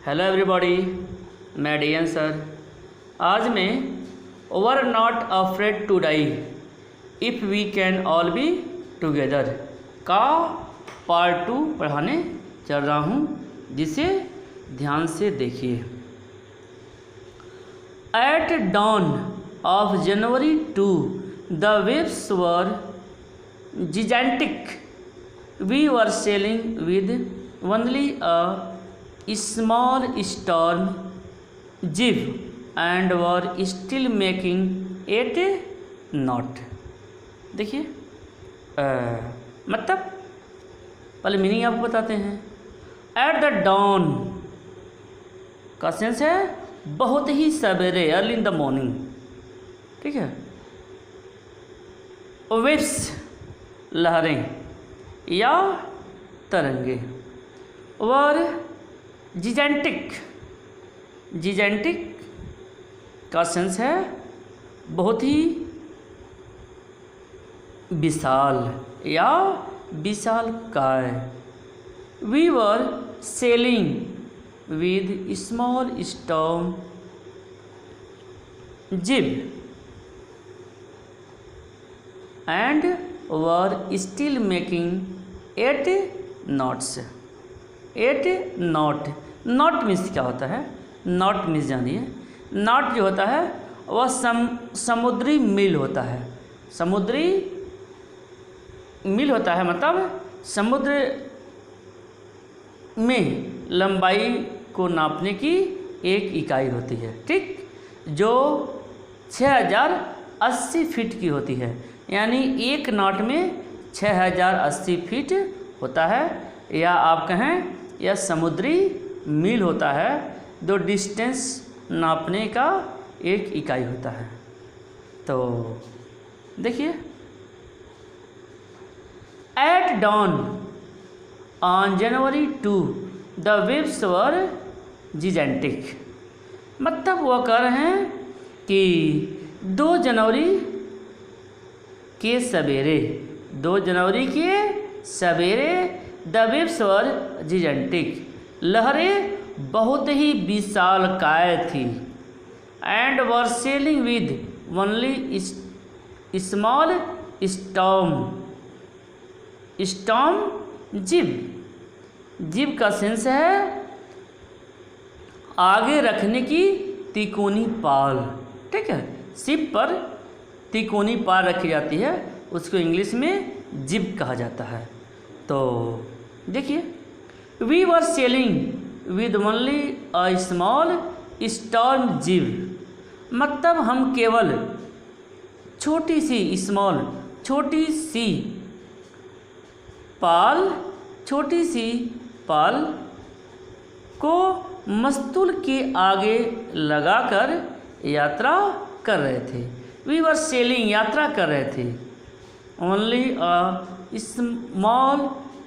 Hello everybody, मैं DN sir. आज मैं were not afraid to die if we can all be together का part 2 पढ़ाने चल रहा हूँ, जिसे ध्यान से देखिए। At dawn of January 2 the waves were gigantic. We were sailing with only a small storm jib and were still making 8 knot। देखिए मतलब पहले मीनिंग आपको बताते हैं। एट द dawn का सेंस है बहुत ही सवेरे, अर्ली इन द मॉर्निंग, ठीक है। वेव्स लहरें या तरंगे, और जिजेंटिक का सेंस है बहुत ही विशाल या विशालकाय। We were sailing with small storm jib and were still making 8 knots। 8 knot means क्या होता है? नॉट मीन्स जानिए। नॉट जो होता है वह समुद्री मील होता है। समुद्री मील होता है मतलब समुद्र में लंबाई को नापने की एक इकाई होती है, ठीक, जो 6080 फीट की होती है। यानी एक नॉट में 6080 फीट होता है, या आप कहें यह समुद्री मील होता है, जो डिस्टेंस नापने का एक इकाई होता है। तो देखिए, at dawn on January 2 the waves were gigantic. मतलब वह कह रहे हैं कि 2 जनवरी के सवेरे द वेव्स वर जिजेंटिक, लहरें बहुत ही विशालकाय थी। And were sailing with only small storm जिब का सेंस है आगे रखने की तिकोनी पाल, ठीक है। शिप पर तिकोनी पाल रखी जाती है, उसको इंग्लिश में जिब कहा जाता है। तो देखिए, we were sailing with only a small storm jib, मतलब हम केवल छोटी सी पाल को मस्तूल के आगे लगाकर यात्रा कर रहे थे। वी वर सेलिंग, यात्रा कर रहे थे। Only a small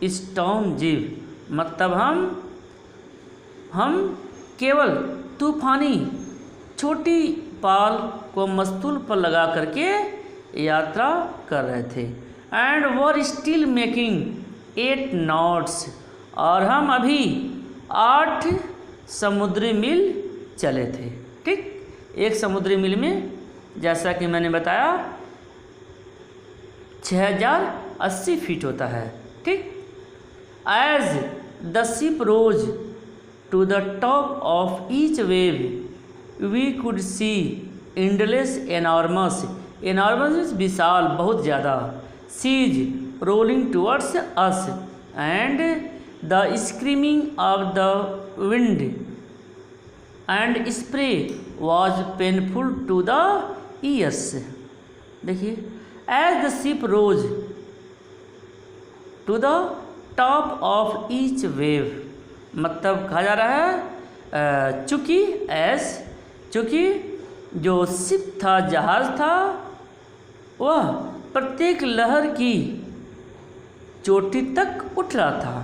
storm jib, मतलब हम केवल तूफानी छोटी पाल को मस्तूल पर लगा करके यात्रा कर रहे थे। And were still making 8 knots, और हम अभी 8 समुद्री मील चले थे, ठीक। एक समुद्री मील में, जैसा कि मैंने बताया, 6080 फीट होता है, ठीक। As the ship rose to the top of each wave we could see endless enormous is विशाल, बहुत ज़्यादा, seas rolling towards us and the screaming of the wind and spray was painful to the ears. देखिए, as the ship rose to the top of each wave, मतलब कहा जा रहा है चूँकि जो शिप था, जहाज़ था, वह प्रत्येक लहर की चोटी तक उठ रहा था।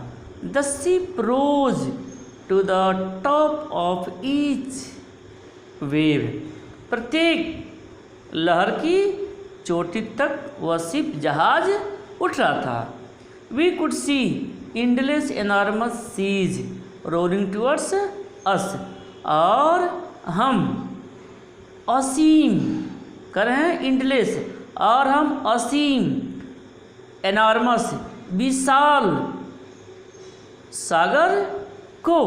The ship rose to the top of each wave, प्रत्येक लहर की चोटी तक वह शिप, जहाज उठ रहा था। We could see endless enormous seas rolling towards us, और हम असीम कर रहे हैं इंडलेस, और हम असीम एनॉर्मस विशाल सागर को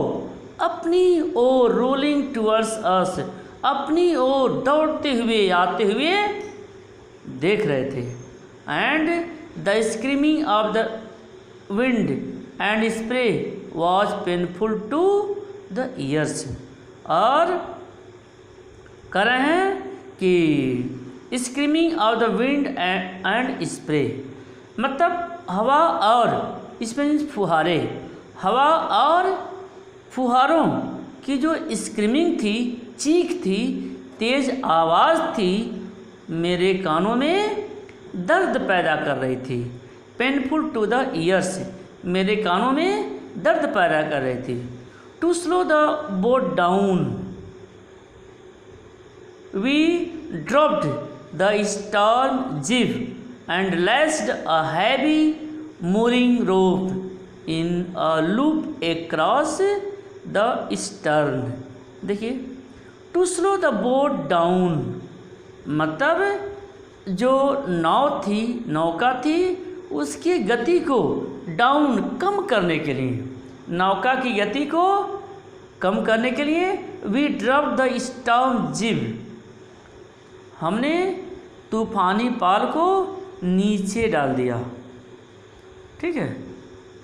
अपनी ओर रोलिंग टूवर्ड्स अस अपनी ओर दौड़ते हुए आते हुए देख रहे थे। And the screaming of the wind and spray was painful to the ears, और कह रहे हैं कि screaming of the wind and spray मतलब हवा और इसमें फुहारे, हवा और फुहारों की जो स्क्रीमिंग थी, चीख थी, तेज आवाज़ थी, मेरे कानों में दर्द पैदा कर रही थी। पेनफुल टू द ईयर्स मेरे कानों में दर्द पैदा कर रही थी। To slow the boat down we dropped the storm jib and lashed a heavy mooring rope in a loop across the stern। देखिए, to slow the boat down मतलब जो नाव थी, नौका थी, उसकी गति को डाउन कम करने के लिए, नौका की गति को कम करने के लिए वी ड्रॉप द स्टॉर्म जिब हमने तूफानी पाल को नीचे डाल दिया। ठीक है,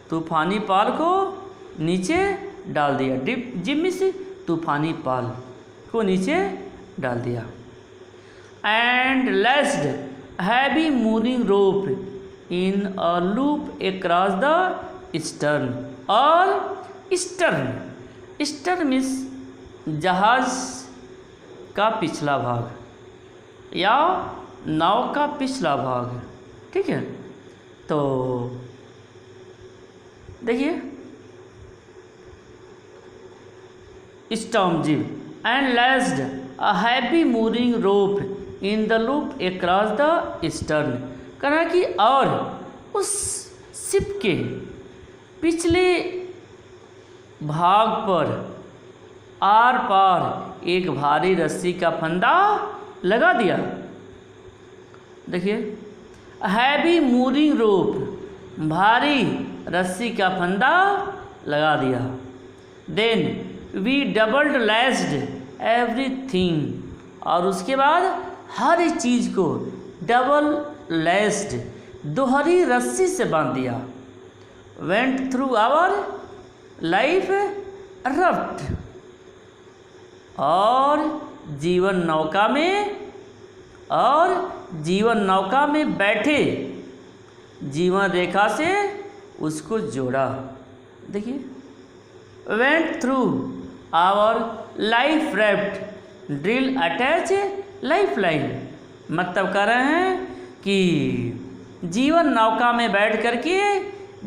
तूफानी पाल को नीचे डाल दिया। जिब में से तूफानी पाल को नीचे डाल दिया। And लेस्ड heavy moving rope in a loop across the stern, और स्टर्न मीन्स जहाज का पिछला भाग या नाव का पिछला भाग। ठीक है, तो देखिए, storm jib and lashed a heavy moving rope in the loop across the stern, कहा कि और उस शिप के पिछले भाग पर आर पार एक भारी रस्सी का फंदा लगा दिया। देखिए, हैवी मूविंग रोप भारी रस्सी का फंदा लगा दिया। Then we doubled lashed everything, और उसके बाद हर एक चीज़ को डबल लेस्ड दोहरी रस्सी से बांध दिया। Went through our life ruffed, और जीवन नौका में बैठे जीवन रेखा से उसको जोड़ा। देखिए, went through our life raft drill attach life line मतलब कह रहे हैं कि जीवन नौका में बैठ करके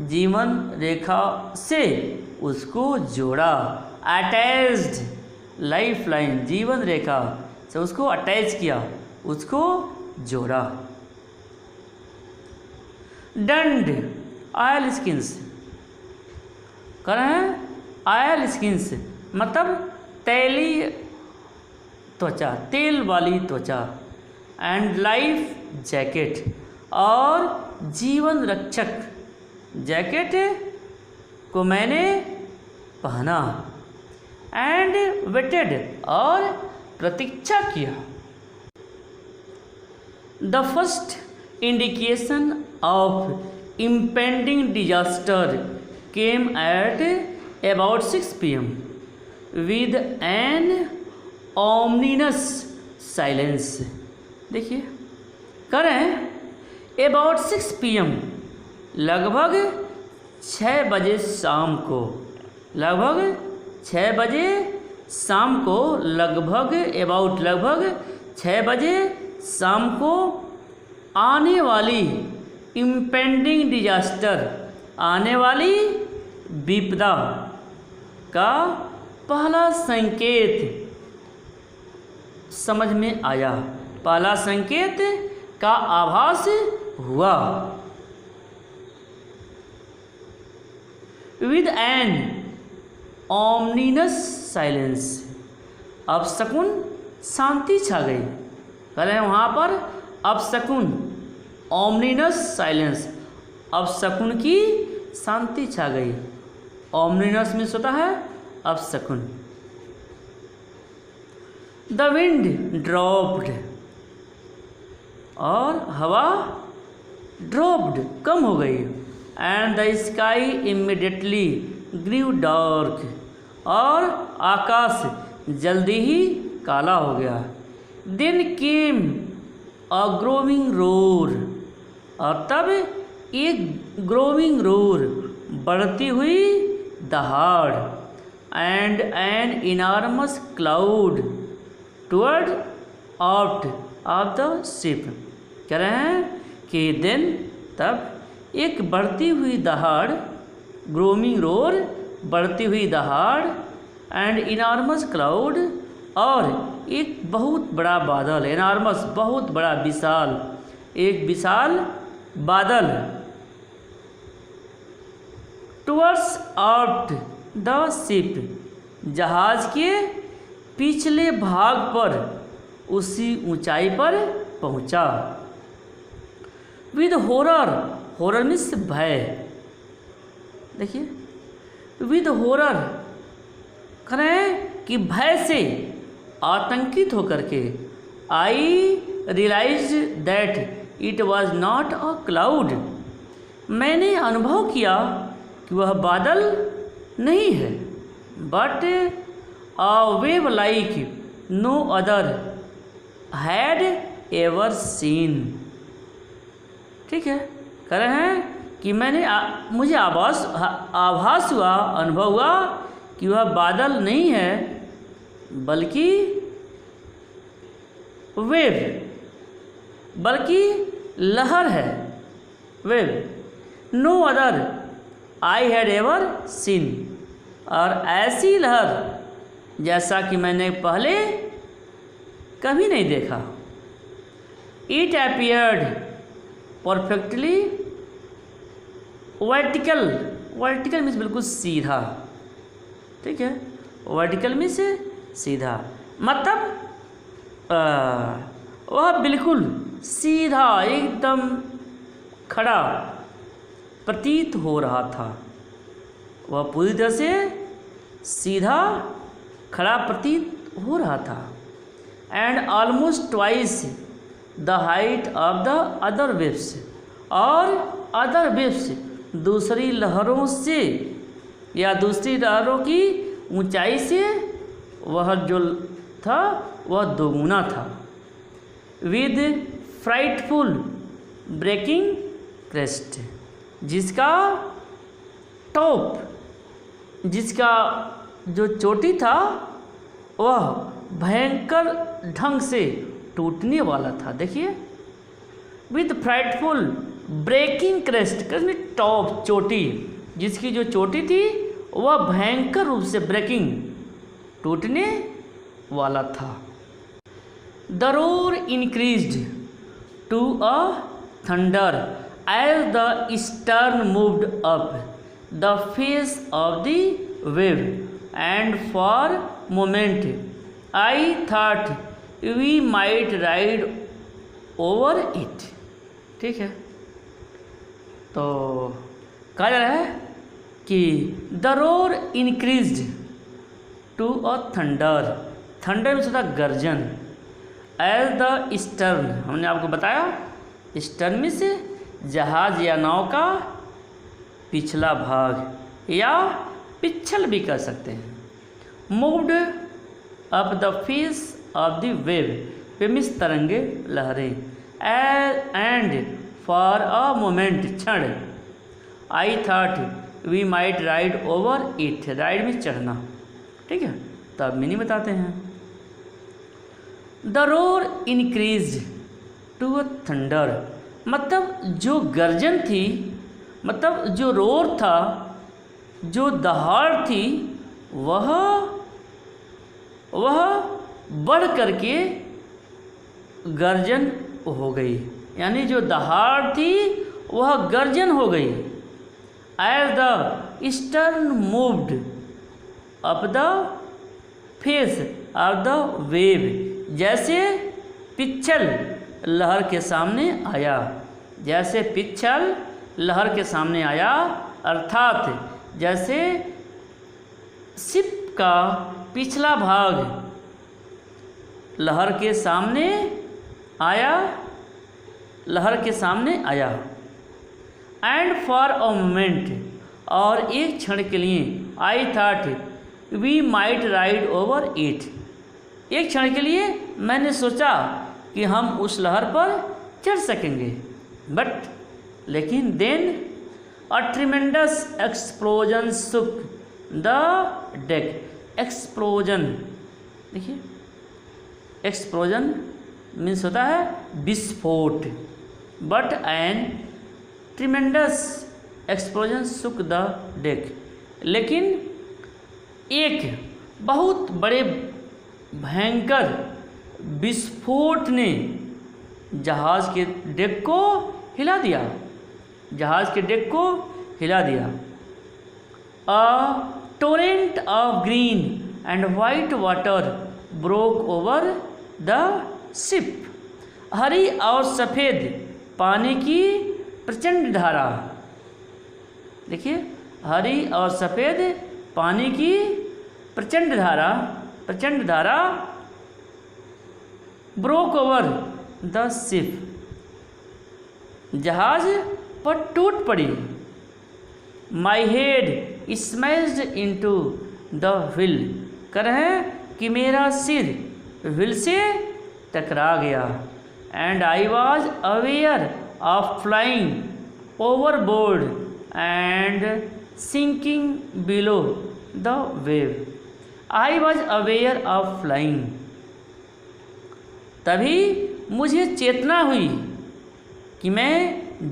जीवन रेखा से उसको जोड़ा। अटैच्ड लाइफ लाइन जीवन रेखा से उसको अटैच किया, उसको जोड़ा। डंड ऑयल स्किन्स कह रहे हैं, ऑयल स्किन्स मतलब तैली त्वचा, तेल वाली त्वचा। एंड लाइफ जैकेट और जीवन रक्षक जैकेट को मैंने पहना। एंड वेटेड और प्रतीक्षा किया। The first indication of impending disaster came at about 6 PM with an ominous silence. देखिए, करें अबाउट 6 PM लगभग 6 बजे शाम को, लगभग 6 बजे शाम को, लगभग अबाउट लगभग 6 बजे शाम को आने वाली इम्पेंडिंग डिजास्टर, आने वाली विपदा का पहला संकेत समझ में आया, पहला संकेत का आभास हुआ। विद एन ऑमनीनस साइलेंस, अपशकुन शांति छा गई। कह रहे हैं वहाँ पर अपशकुन, ऑमनीनस साइलेंस, अपशकुन की शांति छा गई। ऑमनीनस मीन्स होता है अपशकुन। द विंड ड्रॉप्ड, और हवा ड्रॉप्ड कम हो गई। And the sky immediately grew dark, और आकाश जल्दी ही काला हो गया। Then came a growing roar, और तब एक ग्रोविंग रोर, बढ़ती हुई दहाड़। And an enormous cloud toward out of the ship. कह रहे हैं कि देन तब एक बढ़ती हुई दहाड़, ग्रोविंग रोर, बढ़ती हुई दहाड़, एंड इनॉर्मस क्लाउड, और एक बहुत बड़ा बादल, इनॉर्मस बहुत बड़ा, विशाल, एक विशाल बादल, टुवर्ड्स आउट द शिप, जहाज के पिछले भाग पर, उसी ऊंचाई पर पहुंचा। विद हॉरर, हॉरर मीन्स भय, देखिए विद हॉरर, कह रहे हैं कि भय से, आतंकित होकर के, I realize that it was not a cloud, मैंने अनुभव किया कि वह बादल नहीं है, but a wave like no other had ever seen. ठीक है, कह रहे हैं कि मुझे आभास हुआ, अनुभव हुआ कि वह बादल नहीं है, बल्कि वेव, बल्कि लहर है, wave. No other I had ever seen, और ऐसी लहर जैसा कि मैंने पहले कभी नहीं देखा। It appeared perfectly vertical, vertical means बिल्कुल सीधा, ठीक है, वर्टिकल मीन्स सीधा, मतलब वह बिल्कुल सीधा, एकदम खड़ा प्रतीत हो रहा था। वह पूरी तरह से सीधा खड़ा प्रतीत हो रहा था। And almost twice the height of the other waves, और अदर वेव्स, दूसरी लहरों से या दूसरी लहरों की ऊंचाई से वह जो था वह दोगुना था। विद फ्राइटफुल ब्रेकिंग क्रेस्ट, जिसका टॉप, जिसका जो चोटी था वह भयंकर ढंग से टूटने वाला था। देखिए, with frightful breaking crest, top, चोटी, जिसकी जो चोटी थी वह भयंकर रूप से ब्रेकिंग, टूटने वाला था। The roar increased to a thunder as the stern moved up the face of the wave, and for moment I thought we might ride over it. ठीक है, तो कहा जा रहा है कि the roar increased to a thunder, thunder में होता गर्जन, एज द स्टर्न, हमने आपको बताया स्टर्न में से जहाज या नाव का पिछला भाग या पिछल भी कर सकते हैं। Moved up the face of the wave, wave means तरंगे, लहरें। एंड फॉर अ मोमेंट, क्षण, I thought we might ride over it, ride में चढ़ना। ठीक है, तब मीनिंग बताते हैं। The roar increase to a thunder, मतलब जो गर्जन थी, मतलब जो रोर था, जो दहाड़ थी, वह बढ़ करके गर्जन हो गई, यानी जो दहाड़ थी वह गर्जन हो गई। As the stern moved up the face of the wave, जैसे पिच्छल लहर के सामने आया, जैसे पिच्छल लहर के सामने आया, अर्थात जैसे शिप का पिछला भाग लहर के सामने आया, लहर के सामने आया। एंड फॉर अ मोमेंट, और एक क्षण के लिए, I thought we might ride over it, एक क्षण के लिए मैंने सोचा कि हम उस लहर पर चढ़ सकेंगे। बट लेकिन then a tremendous explosion shook the deck. Explosion, देखिए एक्सप्लोजन मीन्स होता है विस्फोट, but an tremendous explosion shook the deck, लेकिन एक बहुत बड़े भयंकर विस्फोट ने जहाज़ के डेक को हिला दिया, जहाज़ के डेक को हिला दिया। A torrent of green and white water broke over the ship. हरी और सफ़ेद पानी की प्रचंड धारा, देखिए हरी और सफ़ेद पानी की प्रचंड धारा ब्रोक ओवर द शिप, जहाज पर टूट पड़ी। My head smashed into the wheel, कह रहे हैं कि मेरा सिर व्हील से टकरा गया। And I was aware of flying overboard and sinking below the wave. I was aware of flying, तभी मुझे चेतना हुई कि मैं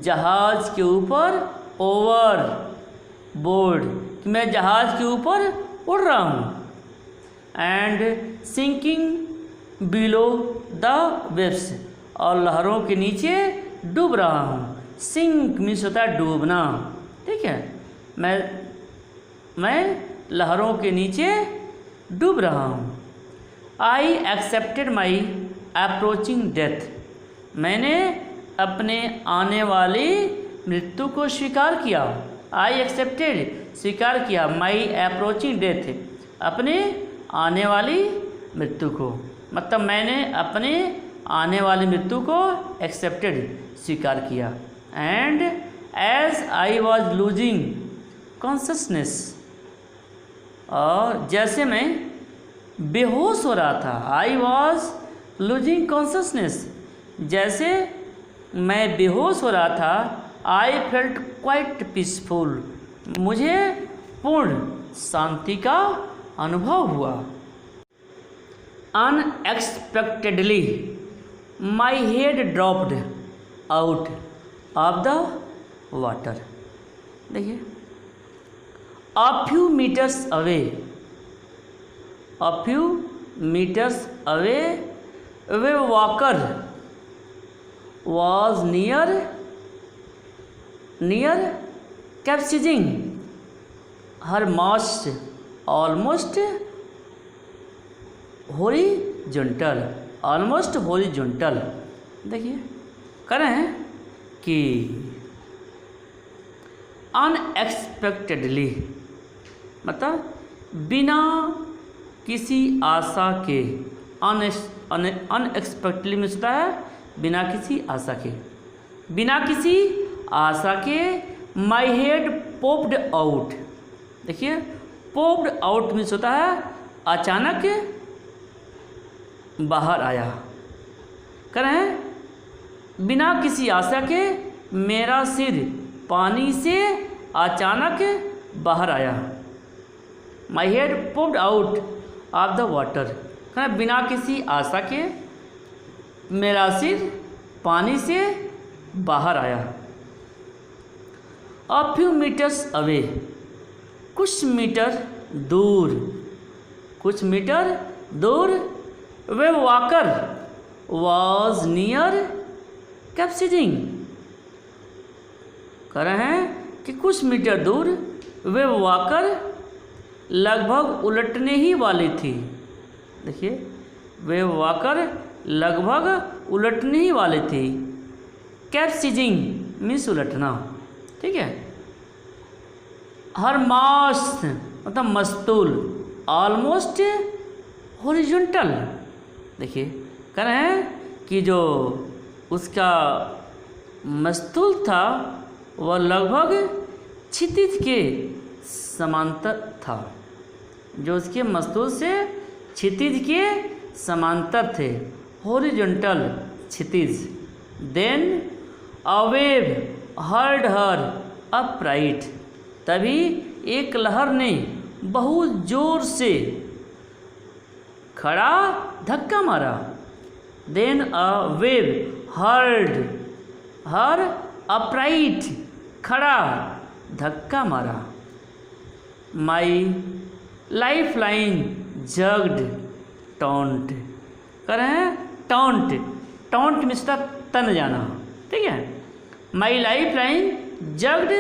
जहाज़ के ऊपर ओवर बोर्ड, कि मैं जहाज़ के ऊपर उड़ रहा हूँ। And sinking below the waves, और लहरों के नीचे डूब रहा हूँ। सिंक मीन्स होता है डूबना, ठीक है, मैं लहरों के नीचे डूब रहा हूँ। I accepted my approaching death, मैंने अपने आने वाली मृत्यु को स्वीकार किया। आई एक्सेप्टेड, स्वीकार किया, माई अप्रोचिंग डेथ, अपने आने वाली मृत्यु को, मतलब मैंने अपने आने वाली मृत्यु को एक्सेप्टेड, स्वीकार किया। And as I was losing consciousness, और जैसे मैं बेहोश हो रहा था, आई वॉज लूजिंग कॉन्शसनेस, जैसे मैं बेहोश हो रहा था। आई फेल्ट क्वाइट पीसफुल, मुझे पूर्ण शांति का अनुभव हुआ। Unexpectedly my head dropped out of the water, देखिए a few meters away, a few meters away, a walker was near capsizing her mast almost horizontal, देखिए कह रहे हैं कि अनएक्सपेक्टेडली मतलब बिना किसी आशा के, अनएक्सपेक्टेडली में होता है बिना किसी आशा के, बिना किसी आशा के। माई हेड पोप्ड आउट, देखिए पोप्ड आउट मीन्स होता है अचानक बाहर आया। कह रहे हैं बिना किसी आशा के मेरा सिर पानी से अचानक बाहर आया। My head popped out of the water, कह रहे बिना किसी आशा के मेरा सिर पानी से बाहर आया। अ फ्यू मीटर्स अवे, कुछ मीटर दूर, वे वॉकर वॉज नियर कैप्सिजिंग, कह रहे हैं कि कुछ मीटर दूर वे वॉकर लगभग उलटने ही वाली थी। देखिए, वेव वॉकर लगभग उलटने ही वाली थी। कैप्सिजिंग मीन्स उलटना, ठीक है। हर मास्ट मतलब मस्तूल ऑलमोस्ट हॉरिजॉन्टल। देखिए, कह रहे हैं कि जो उसका मस्तूल था वह लगभग क्षितिज के समांतर था। जो उसके मस्तूल से क्षितिज के समांतर थे, हॉरिजॉन्टल क्षितिज। Then a wave hurled her upright, तभी एक लहर ने बहुत जोर से खड़ा धक्का मारा। Then a wave her upright, खड़ा धक्का मारा। माई लाइफ लाइन जग्ड टॉन्ट, कर रहे हैं टॉन्ट। टॉन्ट मिस्टर तन जाना, ठीक है। माई लाइफ लाइन जग्ड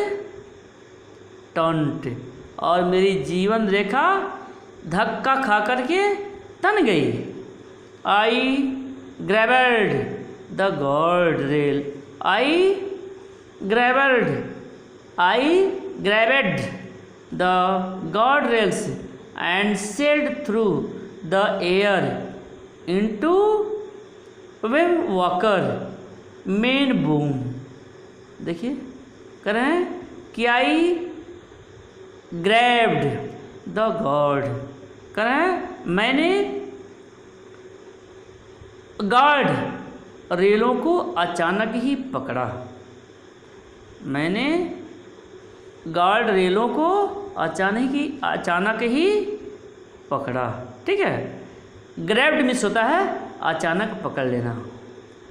टॉन्ट, और मेरी जीवन रेखा धक्का खा करके तन गई। I grabbed the guard rail, I grabbed the guard rails and sailed through the air into wave Walker main boom. देखिए, कह रहे हैं कि आई ग्रैब्ड द गार्ड, कह रहे हैं मैंने गार्ड रेलों को अचानक ही पकड़ा। मैंने गार्ड रेलों को अचानक ही पकड़ा, ठीक है। ग्रैब्ड मिस होता है अचानक पकड़ लेना।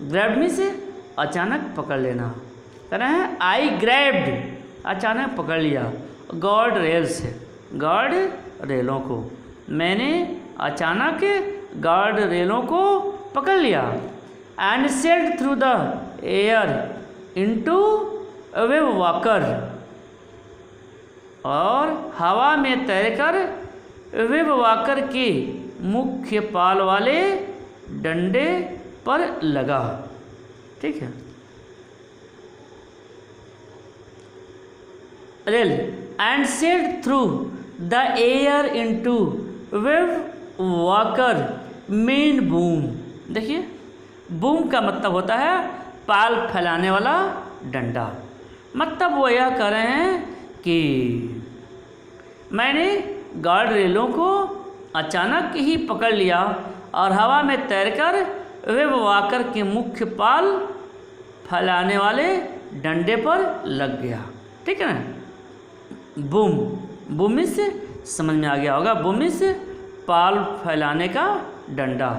ग्रैब्ड मिस अचानक पकड़ लेना। कह रहे हैं आई ग्रैब्ड, अचानक पकड़ लिया। गार्ड रेल्स, गार्ड रेलों को, मैंने अचानक गार्ड रेलों को पकड़ लिया। And sailed through the air into wave walker, और हवा में तैरकर वेव वॉकर के मुख्य पाल वाले डंडे पर लगा, ठीक है। Rail and sailed through the air into wave Walker main boom. देखिए, बूम का मतलब होता है पाल फैलाने वाला डंडा। मतलब वो यह कह रहे हैं कि मैंने गार्ड रेलों को अचानक ही पकड़ लिया और हवा में तैरकर वेव वॉकर के मुख्य पाल फैलाने वाले डंडे पर लग गया, ठीक है ना। बूम, बूम से समझ में आ गया होगा। बूम से पाल फैलाने का डंडा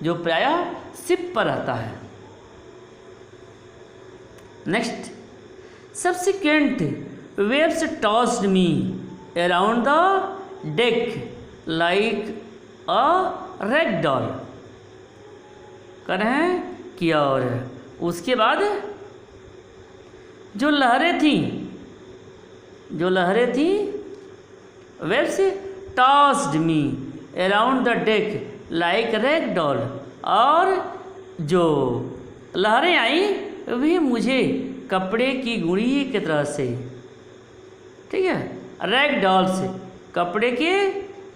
जो प्रायः शिप पर रहता है। Next, subsequent waves tossed me around the deck like a rag doll. कह रहे हैं कि और उसके बाद जो लहरें थी waves tossed me around the deck like rag doll, और जो लहरें आई वे मुझे कपड़े की गुड़िया की तरह से, ठीक है, रैग डॉल से कपड़े के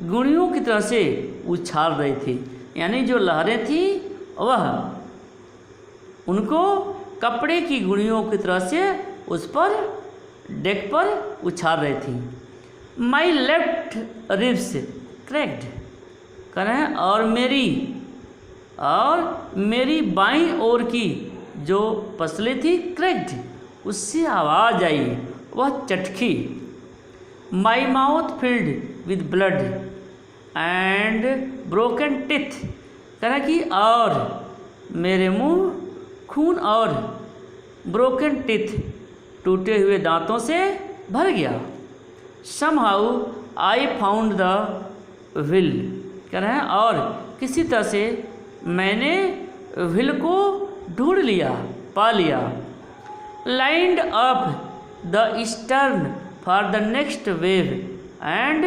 गुड़ियों की तरह से उछाल रही थी। यानी जो लहरें थी वह उनको कपड़े की गुड़ियों की तरह से उस पर डेक पर उछाल रही थी। माई लेफ्ट रिब्स क्रैक्ड, कह रहे हैं और मेरी बाईं ओर की जो पसली थी क्रैक्ड, उससे आवाज़ आई, वह चटकी। My mouth filled with blood and broken teeth, कह रहा कि और मेरे मुंह खून और ब्रोकन टिथ टूटे हुए दांतों से भर गया। Somehow I found the wheel, कह रहे हैं और किसी तरह से मैंने व्हील को ढूंढ लिया, पा लिया। Lined up the stern for the next wave and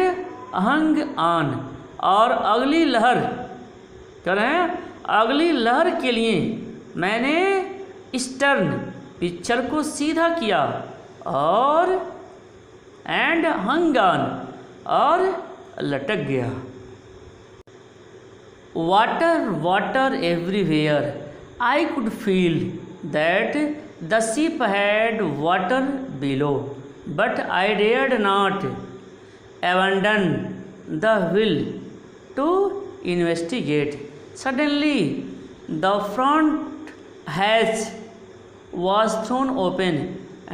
hung on, और अगली लहर कह रहे हैं, अगली लहर के लिए मैंने स्टर्न पिक्चर को सीधा किया, और एंड हंग ऑन, और लटक गया। Water water everywhere, I could feel that the ship had water below, but I dared not abandon the will to investigate. Suddenly, the front hatch was thrown open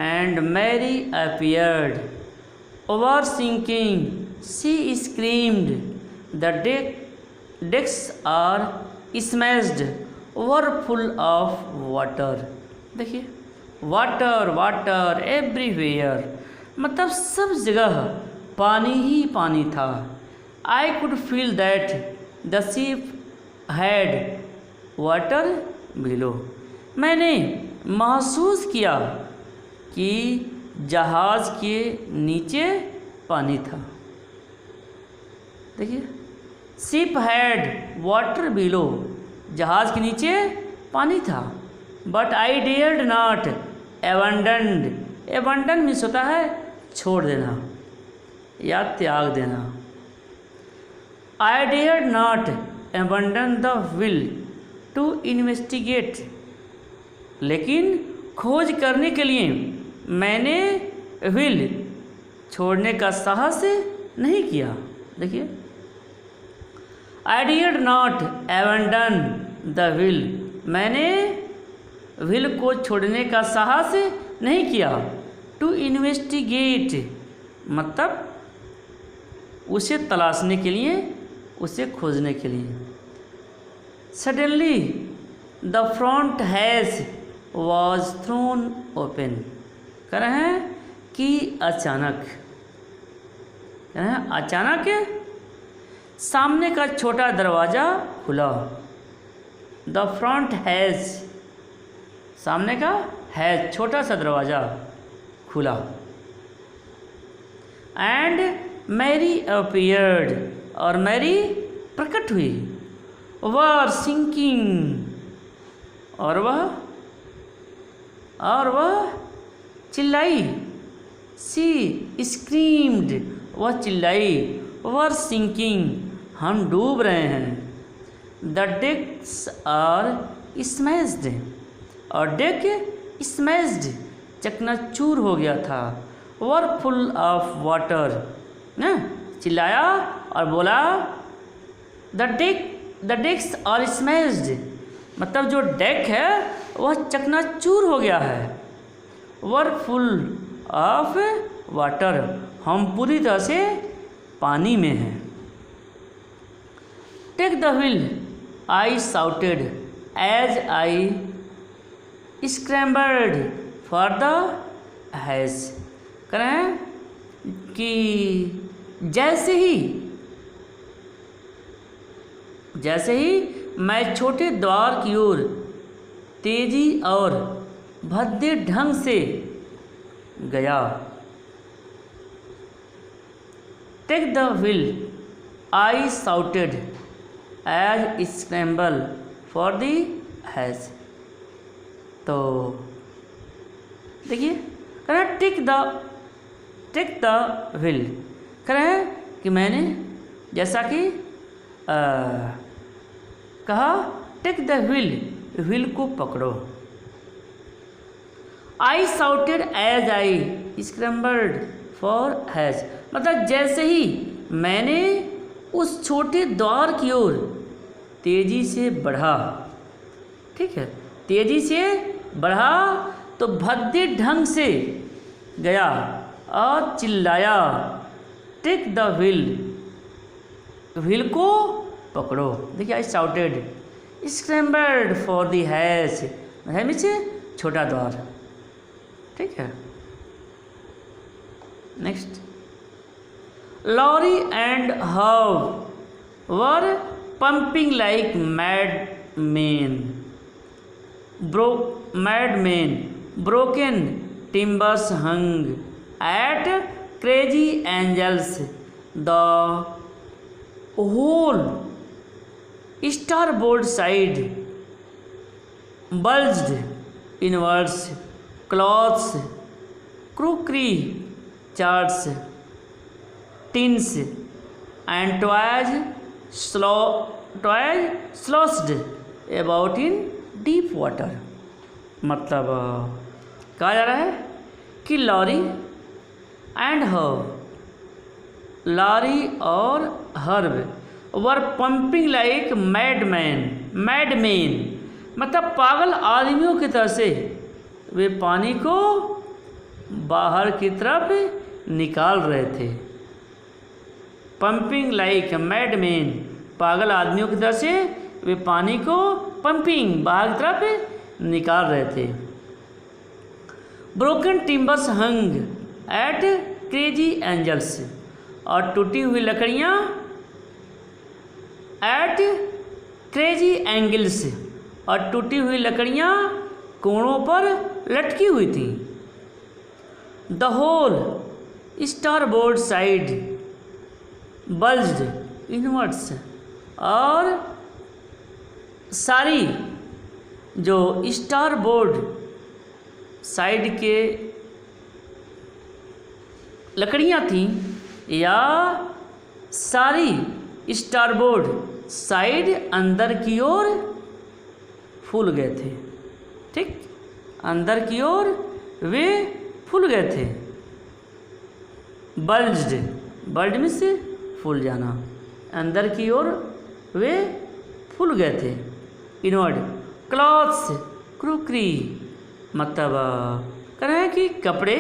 and Mary appeared. Oversinking, she screamed. The decks are smashed, were full of water. देखिए, water water everywhere, मतलब सब जगह पानी ही पानी था। I could feel that the ship had water below, मैंने महसूस किया कि जहाज़ के नीचे पानी था। देखिए, शिप हैड वाटर बिलो, जहाज़ के नीचे पानी था। But I dared not abandon, abandon means होता है छोड़ देना या त्याग देना। I dare not abandon the will to investigate, लेकिन खोज करने के लिए मैंने विल छोड़ने का साहस नहीं किया। देखिए, I dare not abandon the will, मैंने विल को छोड़ने का साहस नहीं किया। टू इन्वेस्टिगेट मतलब उसे तलाशने के लिए, उसे खोजने के लिए। Suddenly the front has was throne open, कह रहे हैं कि अचानक, कह रहे हैं अचानक सामने का छोटा दरवाज़ा खुला। द फ्रंट हैज, सामने का हैज छोटा सा दरवाज़ा खुला। एंड मैरी अपीयर्ड, और मैरी प्रकट हुई। वर सिंकिंग, और वह चिल्लाई। सी स्क्रीम्ड, वह चिल्लाई। वर सिंकिंग, हम डूब रहे हैं। द डेक्स आर स्मैश्ड, और डेक स्मैश्ड चकनाचूर हो गया था। वर फुल ऑफ वाटर, ना चिल्लाया और बोला द डेक्स आर स्मैश्ड, मतलब जो डेक है वह चकनाचूर हो गया है। वर फुल ऑफ वाटर, हम पूरी तरह से पानी में हैं। Take the wheel, I shouted as I scrambled for the hatch, करें कि जैसे ही मैं छोटे द्वार की ओर तेजी और भद्दे ढंग से गया। Take the wheel, I shouted as scramble for the hatch. तो देखिए, कह रहे हैं टेक द व्हील, कह रहे हैं कि मैंने जैसा कि कहा टेक द व्हील, व्हील को पकड़ो। I shouted as I scrambled for hatch, मतलब जैसे ही मैंने उस छोटे द्वार की ओर तेजी से बढ़ा, ठीक है, तेजी से बढ़ा तो भद्दे ढंग से गया और चिल्लाया टेक द व्हील, व्हील को पकड़ो। देखिए, I shouted scrambled for the hatch, hatch से छोटा द्वार, ठीक है। नेक्स्ट, लॉरी एंड हव were pumping like madmen, broken timbers hung at crazy angles the hole starboard side bulged inwards, cloths, crockery, charts, tins, and toys sloshed about in deep water। मतलब कहा जा रहा है कि लॉरी और herb वर pumping like madman, मतलब पागल आदमियों की तरह से वे पानी को बाहर की तरफ निकाल रहे थे। पंपिंग लाइक मैडमैन, पागल आदमियों की तरह से वे पानी को पंपिंग बाहर की तरफ निकाल रहे थे। ब्रोकन टिम्बर्स हंग एट क्रेजी एंजल्स, और टूटी हुई लकड़ियाँ एट क्रेजी एंगल्स, और टूटी हुई लकड़ियाँ कोणों पर लटकी हुई थीं। The whole starboard side bulged inwards, और सारी जो स्टारबोर्ड साइड के लकड़ियाँ थीं, या सारी स्टारबोर्ड साइड अंदर की ओर फूल गए थे। ठीक, अंदर की ओर वे फूल गए थे। बल्ज में से फूल जाना, अंदर की ओर वे फूल गए थे। इनवर्ड क्लॉथ्स क्रोकरी, मतलब कह रहे हैं कि कपड़े,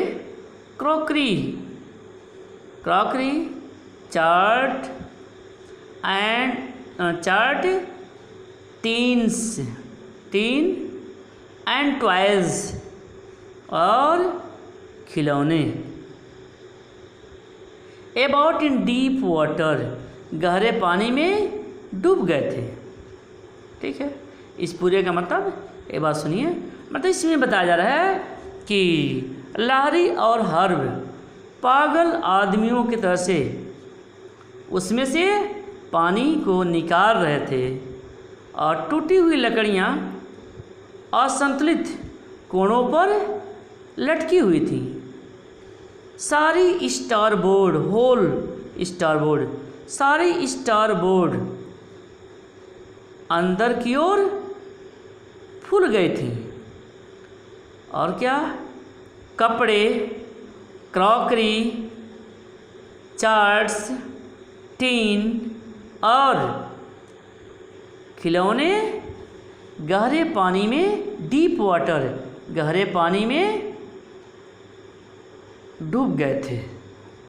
crockery chart tin and toys, और खिलौने। अबाउट इन डीप वाटर, गहरे पानी में डूब गए थे। ठीक है, इस पूरे का मतलब ये बात सुनिए, मतलब इसमें बताया जा रहा है कि लारी और हर्ब पागल आदमियों की तरह से उसमें से पानी को निकाल रहे थे, और टूटी हुई लकड़ियाँ असंतुलित कोणों पर लटकी हुई थी। सारी स्टारबोर्ड अंदर की ओर फूल गई थी। और क्या, कपड़े, क्रॉकरी, चार्ट्स, टीन और खिलौने गहरे पानी में, डीप वाटर, गहरे पानी में डूब गए थे।